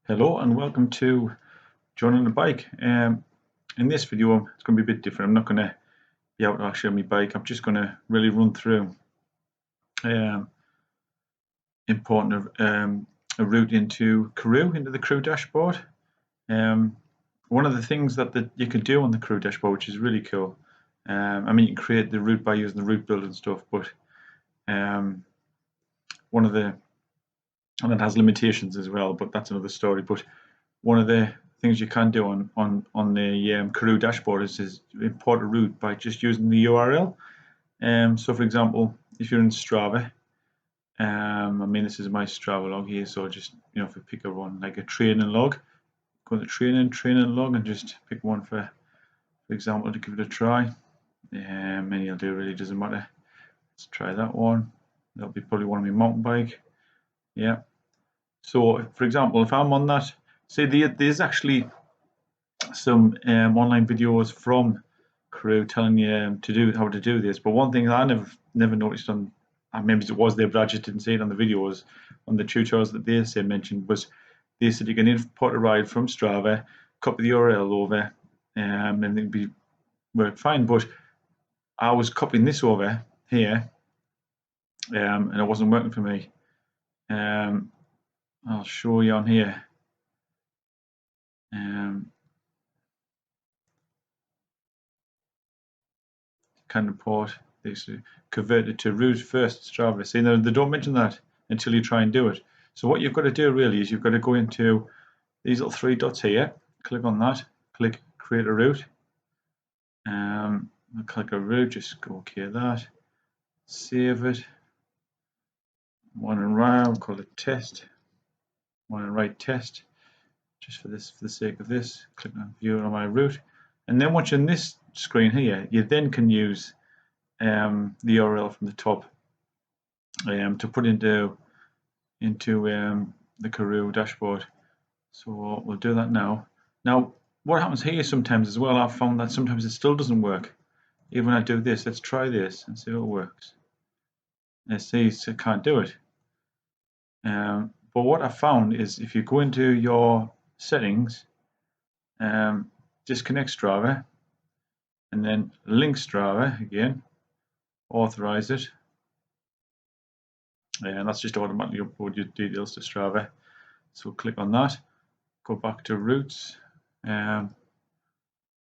Hello and welcome to John on the Bike. In this video it's going to be a bit different. I'm not going to be out actually on my bike. I'm just going to really run through importing a route into Karoo, into the Karoo dashboard. One of the things that you can do on the Karoo dashboard, which is really cool. I mean, you can create the route by using the route builder and stuff, but one of the, and it has limitations as well, but that's another story. But one of the things you can do on the Karoo dashboard is import a route by just using the URL. So for example, if you're in Strava, I mean, this is my Strava log here, so just, if we pick a one like a training log, go to training log and just pick one for example to give it a try. Many I'll do, really doesn't matter. Let's try that one. That'll be probably one of my mountain bike. Yeah. So for example, if I'm on that, say there's actually some online videos from Karoo telling you how to do this. But one thing I never noticed on, maybe it was there, but I just didn't see it on the videos, on the tutorials that they mentioned, was they said you can import a ride from Strava, copy the URL over, and it'd work fine. But I was copying this over here, and it wasn't working for me. I'll show you on here. Can import this converted to route first Strava. See, they don't mention that until you try and do it. So what you've got to do really is you've got to go into these little three dots here, click on that, click create a route, click a route, just go okay that, save it, one and right, I'll call it test, one and right test, just for the sake of this, click on view on my route, and then once you're in this screen here, you then can use the URL from the top to put into the Karoo dashboard. So we'll do that now. Now, what happens here sometimes as well, I've found that sometimes it still doesn't work. Even when I do this, let's try this and see how it works. Let's see, I can't do it. But what I found is if you go into your settings, disconnect Strava, and then link Strava again, authorize it, and that's just automatically upload your details to Strava. So click on that, go back to routes,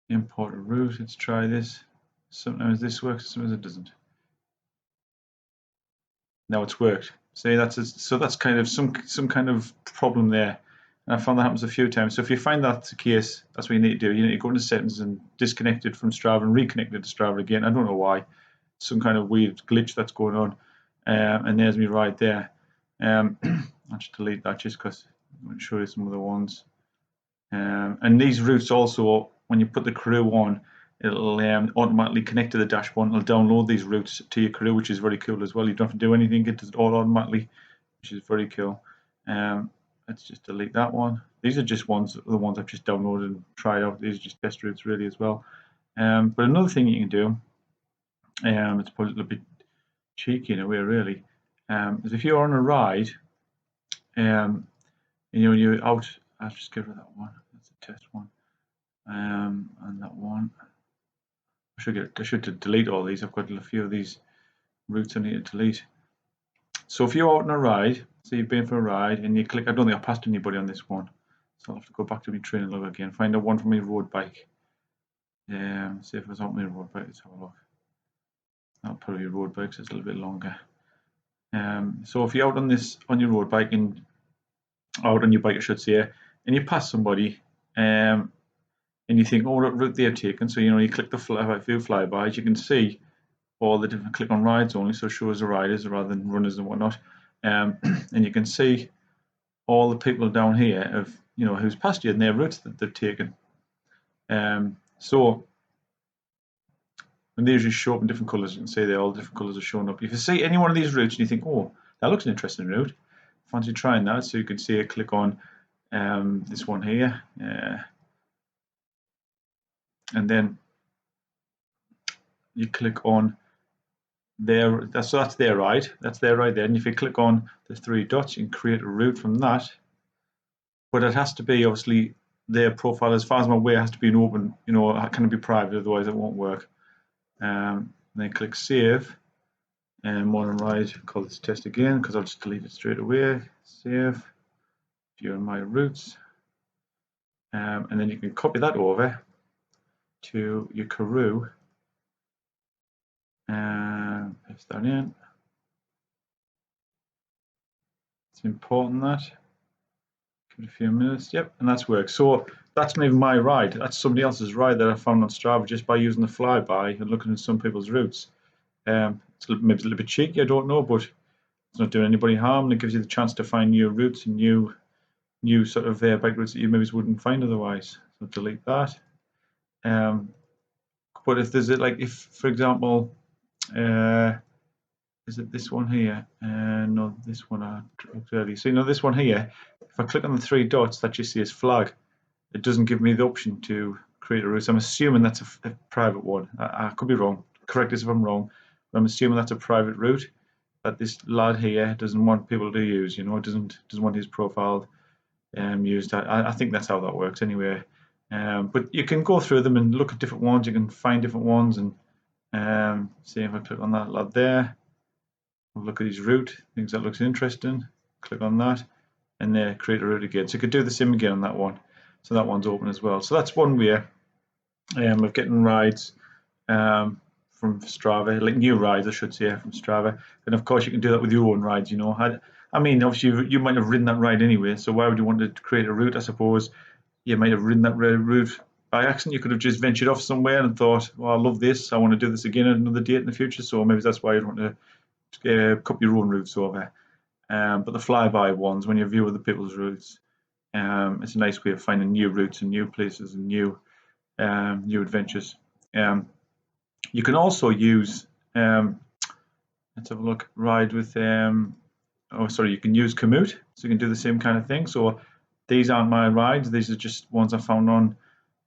import a route. Let's try this. Sometimes this works, sometimes it doesn't. Now it's worked. See, that's kind of some kind of problem there. And I found that happens a few times. So if you find that's the case, that's what you need to do. You need to go into settings and disconnect it from Strava and reconnect it to Strava again. I don't know why. Some kind of weird glitch that's going on. And there's me right there. I'll just delete that just because I'm going to show you some other ones. And these routes also, when you put the Karoo on, it'll automatically connect to the dashboard. It'll download these routes to your Karoo, which is very cool as well. You don't have to do anything; it does it all automatically, which is very cool. Let's just delete that one. These are just the ones I've just downloaded and tried out. These are just test routes really as well. But another thing you can do, it's probably a little bit cheeky in a way really, is if you're on a ride, and you're out. I'll just get rid of that one. That's a test one. And that one. I should delete all these. I've got a few of these routes I need to delete. So if you're out on a ride, say you've been for a ride and you click, I don't think I passed anybody on this one, so I'll have to go back to my training log again, find a one for my road bike. See if it was on my road bike. Let's have a look. That'll probably be road bikes. It's a little bit longer. So if you're out on your road bike and out on your bike, I should say, and you pass somebody, and you think, oh, what route they've taken. So you click the view flybys, you can see all the different, click on rides only, so it shows the riders rather than runners and whatnot. And you can see all the people down here of who's passed you and their routes that they've taken. So and they usually show up in different colours. You can see all the different colours are showing up. If you see any one of these routes and you think, oh, that looks an interesting route, fancy trying that, so you can see it, click on this one here, and then you click on there. So that's their ride. That's their ride there. And if you click on the three dots, you can create a route from that. but it has to be obviously their profile, as far as I'm aware, has to be an open, it can be private, otherwise it won't work. Then click save, and more than right, call this test again, because I'll just delete it straight away. Save, view my routes, and then you can copy that over to your Karoo, and paste that in. It's important that. Give it a few minutes. Yep, and that's worked. So that's not even my ride. That's somebody else's ride that I found on Strava just by using the flyby and looking at some people's routes. It's maybe a little bit cheeky, I don't know, but it's not doing anybody harm, and it gives you the chance to find new routes and new sort of bike routes that you maybe wouldn't find otherwise. So delete that. But if there's if for example, is it this one here? No, this one I dropped earlier. So this one here, if I click on the three dots that you see as flag, it doesn't give me the option to create a route. So I'm assuming that's a private one. I could be wrong. Correct us if I'm wrong. But I'm assuming that's a private route that this lad here doesn't want people to use. Doesn't want his profile used. I think that's how that works anyway. But you can go through them and look at different ones. You can find different ones and see if I click on that lad there. Look at his route, things that looks interesting, click on that, and there, create a route again. So you could do the same again on that one. So that one's open as well. So that's one way of getting rides from Strava, like new rides, I should say, from Strava. And of course, you can do that with your own rides. I mean, obviously, you might have ridden that ride anyway. So why would you want to create a route? I suppose you might have ridden that route by accident. You could have just ventured off somewhere and thought, well, I love this. I want to do this again at another date in the future. So maybe that's why you'd want to copy your own routes over. But the flyby ones, when you view other people's routes, it's a nice way of finding new routes and new places and new adventures. You can also use, let's have a look, ride with, you can use Komoot, so you can do the same kind of thing. So these aren't my rides, these are just ones I found on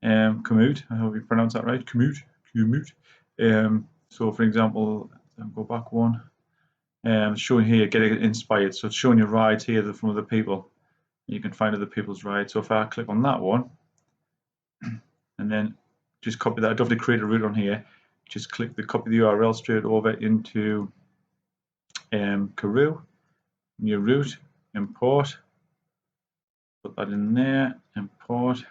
Komoot. I hope you pronounce that right, Komoot. So for example, I'll go back one. Showing here, get inspired. So it's showing your rides here from other people. You can find other people's rides. So if I click on that one, and then just copy that, I don't have to create a route on here. Just click the copy the URL straight over into Karoo, new route, import. Put that in there, import,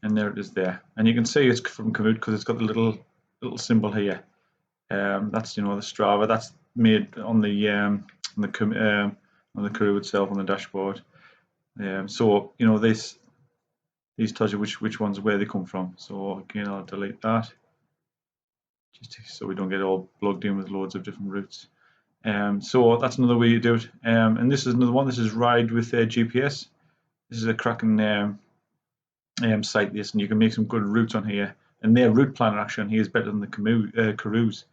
and there it is there. And you can see it's from Komoot because it's got the little symbol here. That's the Strava. That's made on the Karoo itself on the dashboard. So these tells you which ones where they come from. So again, I'll delete that just so we don't get all plugged in with loads of different routes. So that's another way you do it. And this is another one. This is Ride with GPS. This is a cracking site. This, and you can make some good routes on here. And their route planner actually on here is better than the Karoos.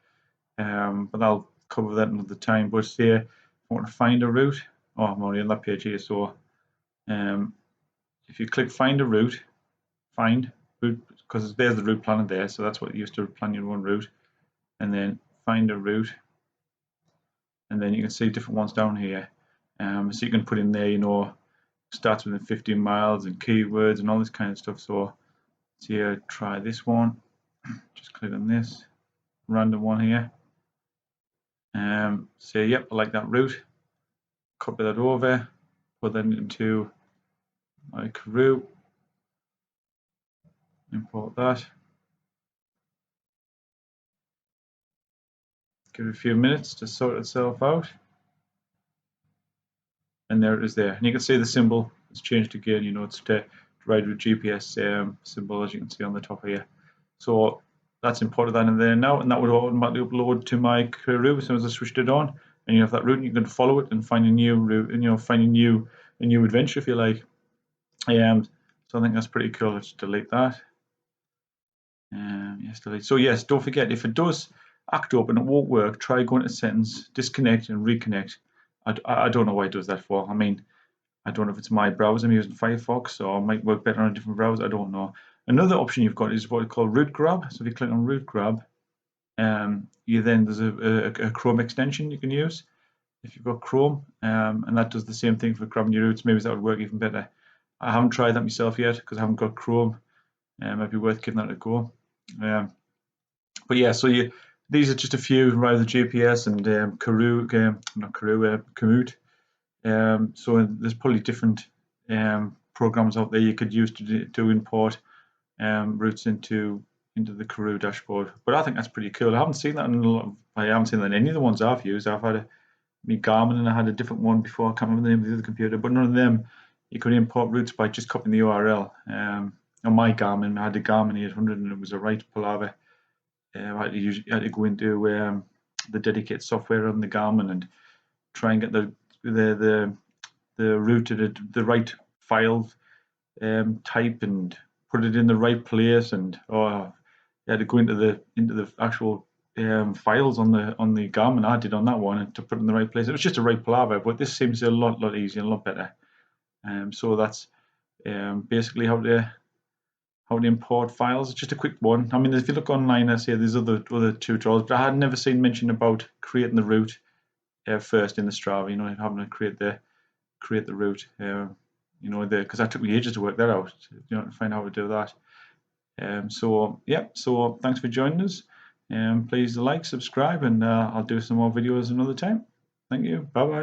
But I'll cover that another time. But here, if I want to find a route, I'm already on that page here. So if you click find a route, find route, because there's the route planner there. So that's what you use to plan your own route. And then find a route. And then you can see different ones down here. So you can put in there, starts within 15 miles and keywords and all this kind of stuff. So here, try this one. Just click on this random one here. Say, yep, I like that route. Copy that over, put that into my Karoo, import that. Give it a few minutes to sort itself out. And there it is there. And you can see the symbol has changed again. It's to ride with GPS symbol, as you can see on the top here. So that's imported that in there now, and that would automatically upload to my Karoo as soon as I switched it on. And you have that route, and you can follow it and find a new route, and find a new adventure if you like. So I think that's pretty cool. Let's delete that. Yes, delete. So yes, don't forget, if it does act up and it won't work, try going to settings, disconnect and reconnect. I don't know why it does that for. I mean, I don't know if it's my browser. I'm using Firefox, or it might work better on a different browser. I don't know. Another option you've got is what we call route grab. So if you click on route grab, there's a Chrome extension you can use. if you've got Chrome, and that does the same thing for grabbing your routes. Maybe that would work even better. I haven't tried that myself yet because I haven't got Chrome. Might be worth giving that a go. But yeah, so these are just a few, rather the GPS and Karoo, not Karoo, Komoot. So there's probably different programs out there you could use to import routes into the Karoo dashboard. But I think that's pretty cool. I haven't seen that in a lot of, I haven't seen that in any of the ones I've used. I've had me Garmin, and I had a different one before. I can't remember the name of the other computer, but none of them you could import routes by just copying the URL. On my Garmin, I had a Garmin 800, and it was a right palaver. I had to go into the dedicated software on the Garmin and try and get the route to the right file type and put it in the right place, and you had to go into the actual files on the Garmin. I did on that one, and to put it in the right place. It was just a right palaver, but this seems a lot easier and a lot better. So that's basically how to import files. It's just a quick one. I mean, if you look online, I say there's other tutorials, but I had never seen mention about creating the route first in the Strava. You know, having to create the route. You know, because that took me ages to work that out. You know, to find out how to do that. So yeah, so thanks for joining us. Please like, subscribe, and I'll do some more videos another time. Thank you. Bye bye.